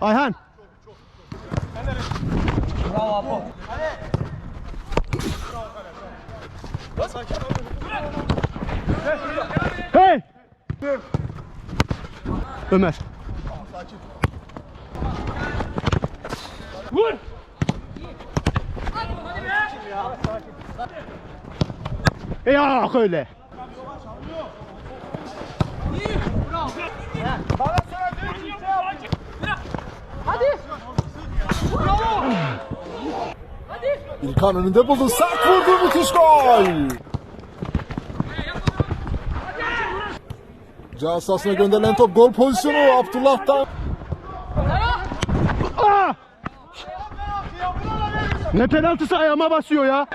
Ayhan. Bravo Apo. Hey! Ömer. Vur! Ya öyle. İlkan önünde buldu. Sert vurdu. Müthiş gol. Ceza sahasına gönderilen top gol pozisyonu Abdullah'tan. Aa! Ne penaltısı ayağıma basıyor ya.